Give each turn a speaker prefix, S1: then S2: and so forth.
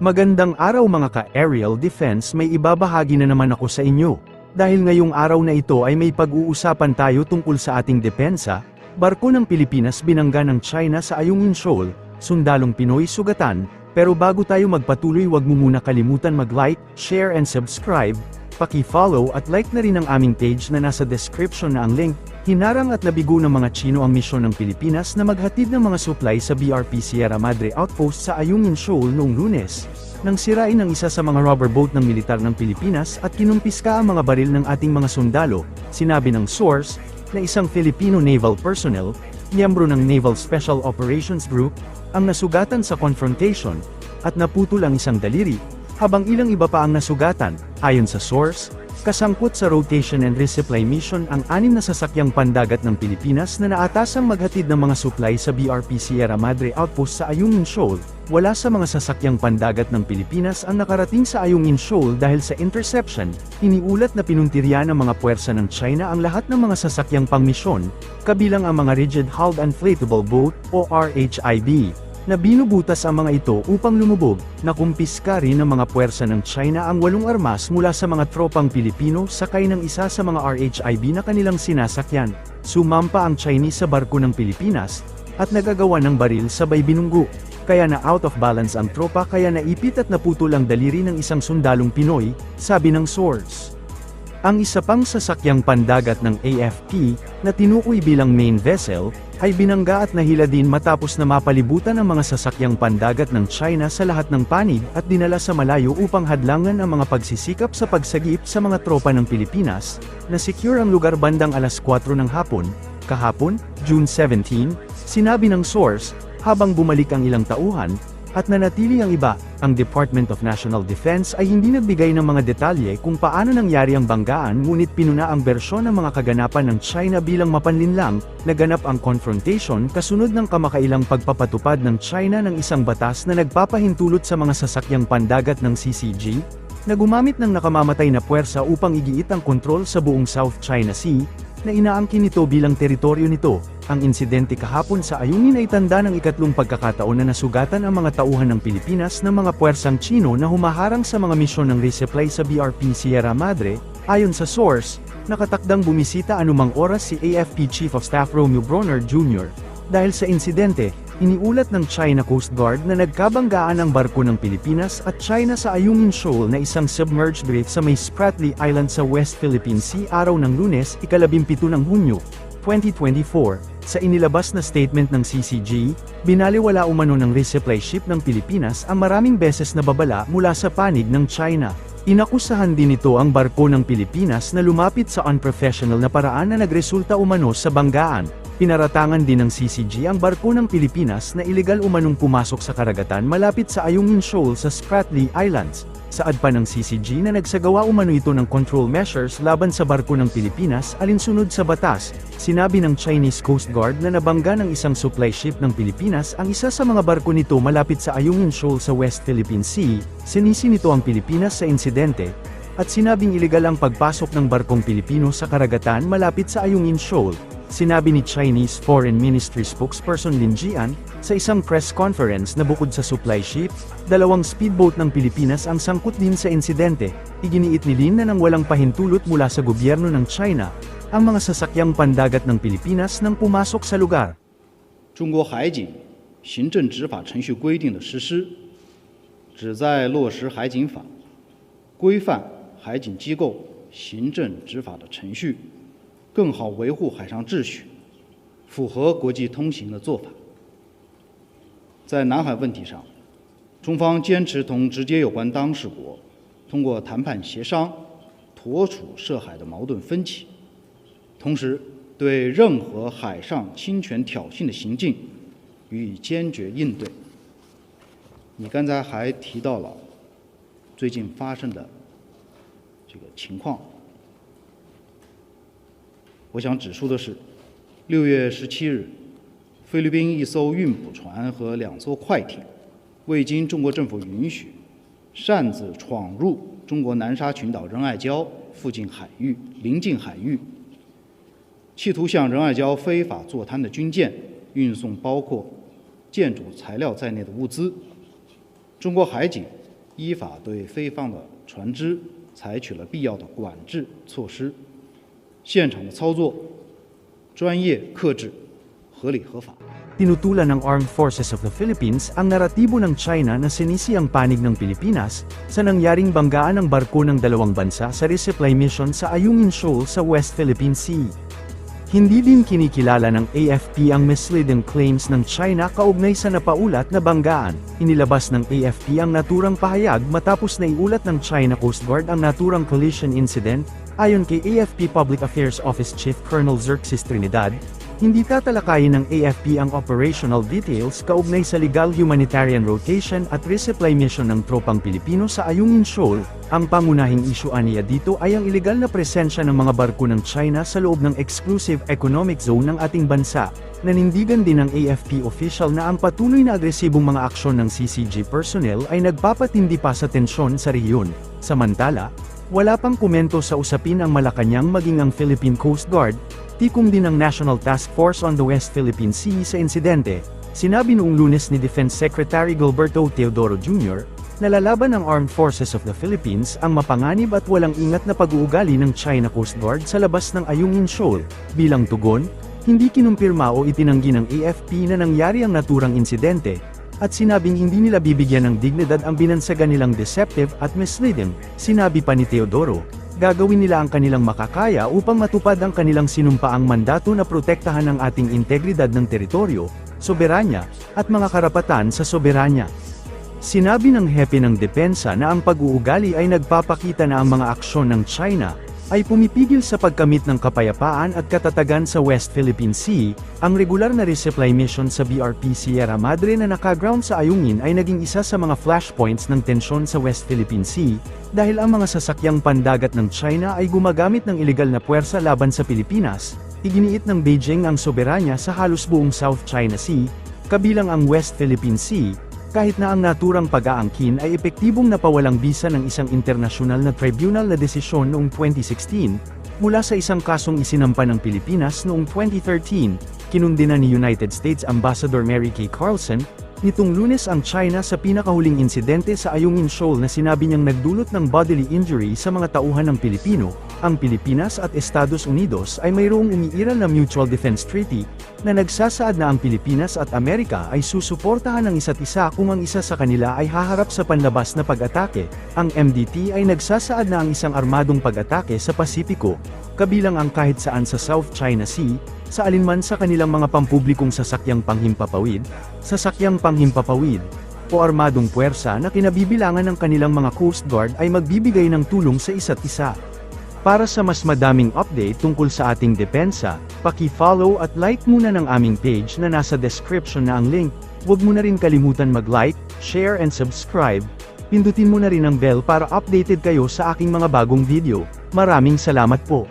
S1: Magandang araw mga ka-aerial defense, may ibabahagi na naman ako sa inyo. Dahil ngayong araw na ito ay may pag-uusapan tayo tungkol sa ating depensa, barko ng Pilipinas binangga ng China sa Ayungin Shoal, sundalong Pinoy sugatan, pero bago tayo magpatuloy wag mo muna kalimutan mag-like, share and subscribe, paki-follow at like na rin ang aming page na nasa description na ang link. Hinarang at nabigo ng mga Tsino ang misyon ng Pilipinas na maghatid ng mga supply sa BRP Sierra Madre Outpost sa Ayungin Shoal noong Lunes, nang sirain ang isa sa mga rubber boat ng militar ng Pilipinas at kinumpiska ang mga baril ng ating mga sundalo, sinabi ng source, na isang Filipino naval personnel, miyembro ng Naval Special Operations Group, ang nasugatan sa confrontation, at naputol ang isang daliri, habang ilang iba pa ang nasugatan. Ayon sa source, kasangkot sa rotation and resupply mission ang 6 na sasakyang pandagat ng Pilipinas na naatasang maghatid ng mga supply sa BRP Sierra Madre Outpost sa Ayungin Shoal. Wala sa mga sasakyang pandagat ng Pilipinas ang nakarating sa Ayungin Shoal dahil sa interception. Iniulat na pinuntirya ng mga puwersa ng China ang lahat ng mga sasakyang pangmisyon, kabilang ang mga rigid-hulled inflatable boat o RHIB, na binubutas ang mga ito upang lumubog. Nakumpiska rin ng mga puwersa ng China ang 8 armas mula sa mga tropang Pilipino sakay ng isa sa mga RHIB na kanilang sinasakyan. Sumampa ang Chinese sa barko ng Pilipinas, at nagagawa ng baril sabay binunggo. Kaya na out of balance ang tropa kaya naipit at naputol ang daliri ng isang sundalong Pinoy, sabi ng source. Ang isa pang sasakyang pandagat ng AFP, na tinukoy bilang main vessel, ay binangga at nahila din matapos na mapalibutan ang mga sasakyang pandagat ng China sa lahat ng panig at dinala sa malayo upang hadlangan ang mga pagsisikap sa pagsagip sa mga tropa ng Pilipinas, na secure ang lugar bandang alas 4 ng hapon, kahapon, June 17, sinabi ng source, habang bumalik ang ilang tauhan, at nanatili ang iba. Ang Department of National Defense ay hindi nagbigay ng mga detalye kung paano nangyari ang banggaan, ngunit pinuna ang bersyon ng mga kaganapan ng China bilang mapanlinlang. Naganap ang confrontation kasunod ng kamakailang pagpapatupad ng China ng isang batas na nagpapahintulot sa mga sasakyang pandagat ng CCG, na gumamit ng nakamamatay na puwersa upang igiit ang kontrol sa buong South China Sea, na inaangkin nito bilang teritoryo nito. Ang insidente kahapon sa Ayungin ay tanda ng ikatlong pagkakataon na nasugatan ang mga tauhan ng Pilipinas ng mga puwersang Tsino na humaharang sa mga misyon ng resupply sa BRP Sierra Madre. Ayon sa source, nakatakdang bumisita anumang oras si AFP Chief of Staff Romeo Bronner Jr. Dahil sa insidente, iniulat ng China Coast Guard na nagkabanggaan ang barko ng Pilipinas at China sa Ayungin Shoal na isang submerged reef sa may Spratly Island sa West Philippine Sea araw ng Lunes, 17 ng Hunyo, 2024. Sa inilabas na statement ng CCG, binaliwala umano ng resupply ship ng Pilipinas ang maraming beses na babala mula sa panig ng China. Inakusahan din ito ang barko ng Pilipinas na lumapit sa unprofessional na paraan na nagresulta umano sa banggaan. Pinaratangan din ng CCG ang barko ng Pilipinas na ilegal umanong pumasok sa karagatan malapit sa Ayungin Shoal sa Spratly Islands. Saad pa ng CCG na nagsagawa umano ito ng control measures laban sa barko ng Pilipinas alinsunod sa batas. Sinabi ng Chinese Coast Guard na nabangga ng isang supply ship ng Pilipinas ang isa sa mga barko nito malapit sa Ayungin Shoal sa West Philippine Sea. Sinisi nito ang Pilipinas sa insidente, at sinabing ilegal ang pagpasok ng barkong Pilipino sa karagatan malapit sa Ayungin Shoal. Sinabi ni Chinese Foreign Ministry spokesperson Lin Jian, sa isang press conference na bukod sa supply ship, 2 speedboat ng Pilipinas ang sangkot din sa insidente. Iginiit ni Lin na nang walang pahintulot mula sa gobyerno ng China, ang mga sasakyang pandagat ng Pilipinas nang pumasok sa lugar.
S2: 中国海警行政执法程序规定的实施，旨在落实海警法，规范海警机构行政执法的程序，更好维护海上秩序，符合国际通行的做法。在南海问题上，中方坚持同直接有关当事国通过谈判协商妥处涉海的矛盾分歧，同时对任何海上侵权挑衅的行径予以坚决应对。你刚才还提到了最近发生的这个情况，我想指出的是，6月17日，菲律宾一艘运补船和2艘快艇，未经中国政府允许，擅自闯入中国南沙群岛仁爱礁附近海域、邻近海域，企图向仁爱礁非法坐滩的军舰运送包括建筑材料在内的物资。中国海警依法对非法的船只采取了必要的管制措施，现场的操作专业、克制、合理合法。
S1: Tinutulan ng Armed Forces of the Philippines ang naratibo ng China na sinisi ang panig ng Pilipinas sa nangyaring banggaan ng barko ng dalawang bansa sa resupply mission sa Ayungin Shoal sa West Philippine Sea. Hindi din kinikilala ng AFP ang misleading claims ng China kaugnay sa napaulat na banggaan. Inilabas ng AFP ang naturang pahayag matapos na iulat ng China Coast Guard ang naturang collision incident. Ayon kay AFP Public Affairs Office Chief Colonel Xerxes Trinidad, hindi tatalakayin ng AFP ang operational details kaugnay sa legal humanitarian rotation at resupply mission ng tropang Pilipino sa Ayungin Shoal. Ang pangunahing isyu aniya dito ay ang ilegal na presensya ng mga barko ng China sa loob ng exclusive economic zone ng ating bansa. Nanindigan din ng AFP official na ang patuloy na agresibong mga aksyon ng CCG personnel ay nagpapatindi pa sa tensyon sa rehiyon. Samantala, wala pang komento sa usapin ang Malacanang maging ang Philippine Coast Guard. Tikom din ng National Task Force on the West Philippine Sea sa insidente. Sinabi noong Lunes ni Defense Secretary Gilberto Teodoro Jr., na lalaban ng Armed Forces of the Philippines ang mapanganib at walang ingat na pag-uugali ng China Coast Guard sa labas ng Ayungin Shoal. Bilang tugon, hindi kinumpirma o itinanggi ng AFP na nangyari ang naturang insidente, at sinabing hindi nila bibigyan ng dignidad ang binansagan nilang deceptive at misleading. Sinabi pa ni Teodoro, gagawin nila ang kanilang makakaya upang matupad ang kanilang sinumpaang mandato na protektahan ang ating integridad ng teritoryo, soberanya, at mga karapatan sa soberanya. Sinabi ng hepe ng depensa na ang pag-uugali ay nagpapakita na ang mga aksyon ng China ay pumipigil sa pagkamit ng kapayapaan at katatagan sa West Philippine Sea. Ang regular na resupply mission sa BRP Sierra Madre na nakaground sa Ayungin ay naging isa sa mga flashpoints ng tensyon sa West Philippine Sea, dahil ang mga sasakyang pandagat ng China ay gumagamit ng ilegal na puwersa laban sa Pilipinas. Iginiit ng Beijing ang soberanya sa halos buong South China Sea, kabilang ang West Philippine Sea, kahit na ang naturang pag-aangkin ay epektibong napawalang bisa ng isang internasyonal na tribunal na desisyon noong 2016, mula sa isang kasong isinampa ng Pilipinas noong 2013, kinundina ni United States Ambassador Mary Kay Carlson. Nitong Lunes ang China sa pinakahuling insidente sa Ayungin Shoal na sinabi niyang nagdulot ng bodily injury sa mga tauhan ng Pilipino. Ang Pilipinas at Estados Unidos ay mayroong umiiral na Mutual Defense Treaty, na nagsasaad na ang Pilipinas at Amerika ay susuportahan ng isa't isa kung ang isa sa kanila ay haharap sa panlabas na pag-atake. Ang MDT ay nagsasaad na ang isang armadong pag-atake sa Pasipiko, kabilang ang kahit saan sa South China Sea, sa alinman sa kanilang mga pampublikong sasakyang panghimpapawid, o armadong puwersa na kinabibilangan ng kanilang mga Coast Guard ay magbibigay ng tulong sa isa't isa. Para sa mas madaming update tungkol sa ating depensa, paki-follow at like muna ng aming page na nasa description na ang link. Huwag mo na rin kalimutan mag-like, share and subscribe. Pindutin mo na rin ang bell para updated kayo sa aking mga bagong video. Maraming salamat po.